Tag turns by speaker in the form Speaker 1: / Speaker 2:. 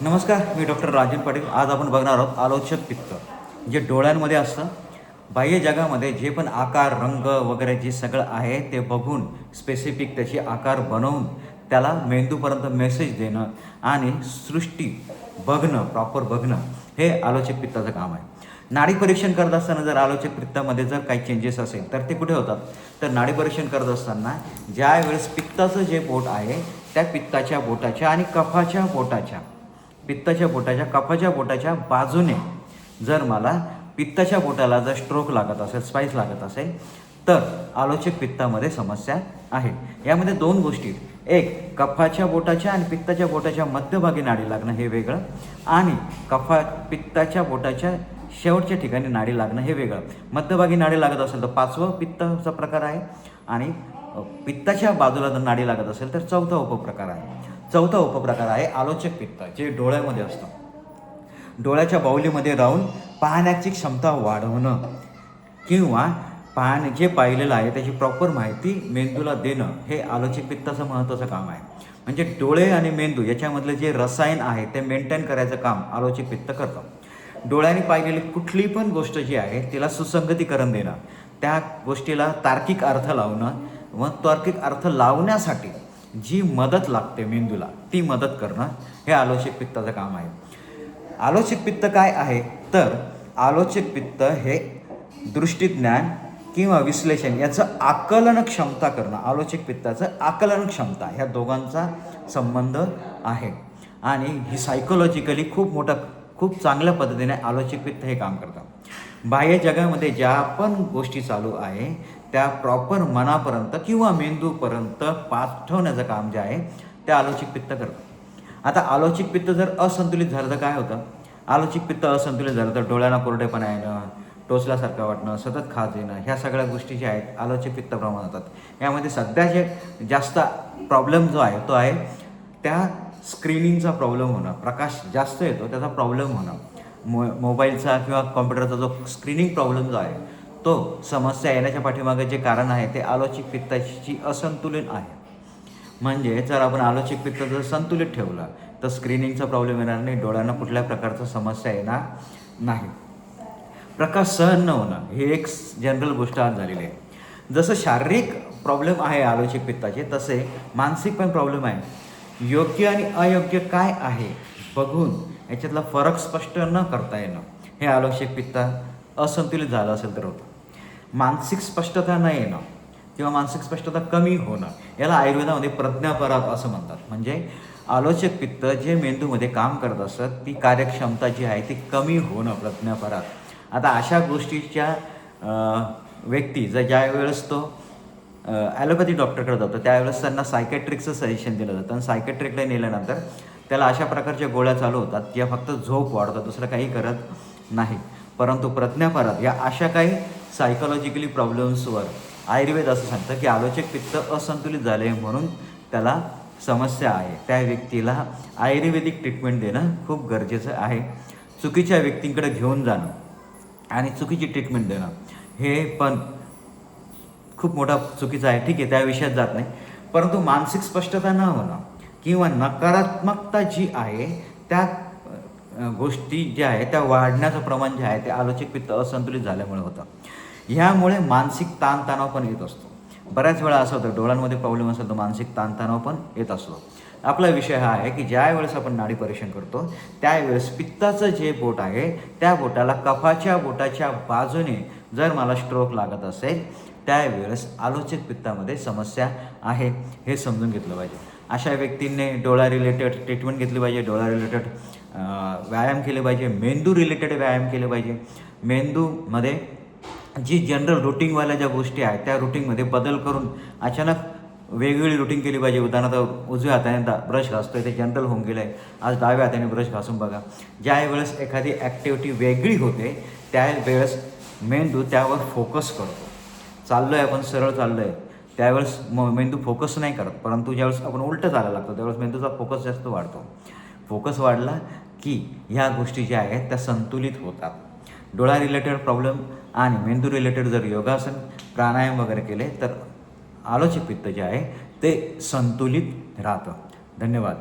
Speaker 1: नमस्कार, मी डॉक्टर राजन पाटील. आज आपण बघणार आहोत आलोचक पित्त, जे डोळ्यांमध्ये असतं. बाह्य जगामध्ये जे पण आकार, रंग वगैरे जे सगळं आहे ते बघून स्पेसिफिक त्याचे आकार बनवून त्याला मेंदूपर्यंत मेसेज देणं आणि सृष्टी बघणं, प्रॉपर बघणं, हे आलोचक पित्ताचं काम आहे. नाडी परीक्षण करत असताना जर आलोचक पित्तामध्ये जर काही चेंजेस असेल तर ते कुठे होतात? तर नाडी परीक्षण करत असताना ज्यावेळेस पित्ताचं जे बोट आहे त्या पित्ताच्या बोटाच्या आणि कफाच्या बोटाच्या कफाच्या बोटाच्या बाजूने जर मला पित्ताच्या बोटाला जर स्ट्रोक लागत असेल, स्पाईस लागत असेल, तर आलोचक पित्तामध्ये समस्या आहे. यामध्ये दोन गोष्टी, एक कफाच्या बोटाच्या आणि पित्ताच्या बोटाच्या मध्यभागी नाडी लागणं हे वेगळं, आणि पित्ताच्या बोटाच्या शेवटच्या ठिकाणी नाडी लागणं हे वेगळं. मध्यभागी नाडी लागत असेल तर 5वं पित्ताचा प्रकार आहे, आणि पित्ताच्या बाजूला जर नाडी लागत असेल तर 4था उपप्रकार आहे. 4था उपप्रकार आहे आलोचक पित्त, जे डोळ्यामध्ये असतं. डोळ्याच्या बाहुलीमध्ये राहून पाहण्याची क्षमता वाढवणं किंवा जे पाहिलेलं आहे त्याची प्रॉपर माहिती मेंदूला देणं हे आलोचक पित्ताचं महत्त्वाचं काम आहे. म्हणजे डोळे आणि मेंदू याच्यामधलं जे रसायन आहे ते मेंटेन करायचं काम आलोचक पित्त करतं. डोळ्याने पाहिलेली कुठली पण गोष्ट जी आहे तिला सुसंगतीकरण देणं, त्या गोष्टीला तार्किक अर्थ लावणं, व तार्किक अर्थ लावण्यासाठी जी मदत लागते मेंदूला ती मदत करणं हे आलोचक पित्ताचं काम आहे. आलोचक पित्त काय आहे? तर आलोचक पित्त हे दृष्टीज्ञान किंवा विश्लेषण याचं आकलन क्षमता करणं, आलोचक पित्ताचं आकलन क्षमता, ह्या दोघांचा संबंध आहे. आणि ही सायकोलॉजिकली खूप चांगल्या पद्धतीने आलोचक पित्त हे काम करतं. बाह्य जगामध्ये ज्या पण गोष्टी चालू आहे त्या प्रॉपर मनापर्यंत किंवा मेंदूपर्यंत पाठवण्याचं काम जे आहे ते आलोचक पित्त करतं. आता आलोचक पित्त जर असंतुलित झालं तर काय होतं? आलोचक पित्त असंतुलित झालं तर डोळ्यांना कोरडेपणा येणं, टोचल्यासारखं वाटणं, सतत खाज येणं, ह्या सगळ्या गोष्टी ज्या आहेत आलोचक पित्ताप्रमाणे होतात. यामध्ये सध्या जे जास्त प्रॉब्लेम जो आहे तो आहे त्या स्क्रीनिंगचा प्रॉब्लेम होणं, प्रकाश जास्त येतो त्याचा प्रॉब्लेम होणं, मोबाईलचा किंवा कॉम्प्युटरचा जो स्क्रीनिंग प्रॉब्लेम जो आहे तो समस्या येण्याच्या पाठीमागे जे कारण आहे ते आलोचक पित्ताची असंतुलन आहे. म्हणजे जर आपण आलोचक पित्त जर संतुलित ठेवलं तर स्क्रीनिंगचा प्रॉब्लेम येणार नाही, डोळ्यांना कुठल्या प्रकारचा समस्या येणार नाही. प्रकाश सहन न होणं हे एक जनरल गोष्ट आज झालेली आहे. जसं शारीरिक प्रॉब्लेम आहे आलोचक पित्ताचे तसे मानसिक पण प्रॉब्लेम आहे. योग्य आणि अयोग्य काय आहे बघून याच्यातला फरक स्पष्ट न करता येणं हे आलोचक पित्त असंतुलित झालं असेल तर होतं. मानसिक स्पष्टता न येणं किंवा मानसिक स्पष्टता कमी होणं याला आयुर्वेदामध्ये प्रज्ञापराध असं म्हणतात. म्हणजे आलोचक पित्त जे मेंदूमध्ये काम करत असतं ती कार्यक्षमता जी आहे ती कमी होणं, प्रज्ञापराध. आता अशा गोष्टीच्या व्यक्ती ज्या वेळेस तो ॲलोपॅथी डॉक्टरकडे जातो त्यावेळेस त्यांना सायकॅट्रिकचं सजेशन दिलं जातं, आणि सायकॅट्रिकला नेल्यानंतर त्याला अशा प्रकारच्या गोळ्या चालू होतात ज्या फक्त झोप वाढतात, दुसरं काही करत नाही. परंतु प्रज्ञापराध या अशा काही सायकोलॉजिकली प्रॉब्लेम्सवर आयुर्वेद असं सांगतं की आलोचक पित्त असंतुलित झाले म्हणून त्याला समस्या आहे, त्या व्यक्तीला आयुर्वेदिक ट्रीटमेंट देणं खूप गरजेचं आहे. चुकीच्या व्यक्तींकडे घेऊन जाणं आणि चुकीची ट्रीटमेंट देणं हे पण खूप मोठा चुकीचं आहे. ठीक आहे, त्या विषयात जात नाही. परंतु मानसिक स्पष्टता न होणं किंवा नकारात्मकता जी आहे त्या गोष्टी ज्या आहेत त्या वाढण्याचं प्रमाण जे आहे ते आलोचक पित्त असंतुलित झाल्यामुळे होतं. ह्यामुळे मानसिक ताणतणाव पण येत असतो. बऱ्याच वेळा असं होतं डोळ्यांमध्ये प्रॉब्लेम असेल तर मानसिक ताणतणाव पण येत असतो. आपला विषय हा आहे की ज्या वेळेस आपण नाडी परीक्षण करतो त्यावेळेस पित्ताचं जे बोट आहे त्या बोटाला कफाच्या बोटाच्या बाजूने जर मला स्ट्रोक लागत असेल त्यावेळेस आलोचक पित्तामध्ये समस्या आहे हे समजून घेतलं पाहिजे. अशा व्यक्तींनी डोळा रिलेटेड ट्रीटमेंट घेतली पाहिजे, डोळा रिलेटेड व्यायाम केले पाहिजे, मेंदू रिलेटेड व्यायाम केले पाहिजे. मेंदूमध्ये जी जनरल रुटीनवाल्या ज्या गोष्टी आहेत त्या रुटीनमध्ये बदल करून अचानक वेगवेगळी रुटीन केली पाहिजे. उदाहरणार्थ उजव्या हाताने ब्रश घासतोय ते जनरल होऊन गेलं आहे, आज डाव्या हाताने ब्रश घासून बघा. ज्या वेळेस एखादी ॲक्टिव्हिटी वेगळी होते त्यावेळेस मेंदू त्यावर फोकस करतो. चाललो आहे आपण, सरळ चाललो आहे त्यावेळेस मेंदू फोकस नाही करत, परंतु ज्यावेळेस आपण उलटं चालायला लागतो त्यावेळेस मेंदूचा फोकस जास्त वाढतो. फोकस वाढला की ह्या गोष्टी ज्या आहेत त्या संतुलित होतात. डोळा रिलेटेड प्रॉब्लेम आणि मेंदू रिलेटेड जर योगासन, प्राणायाम वगैरे केले तर आलोचक पित्त जे आहे ते संतुलित राहतं. धन्यवाद.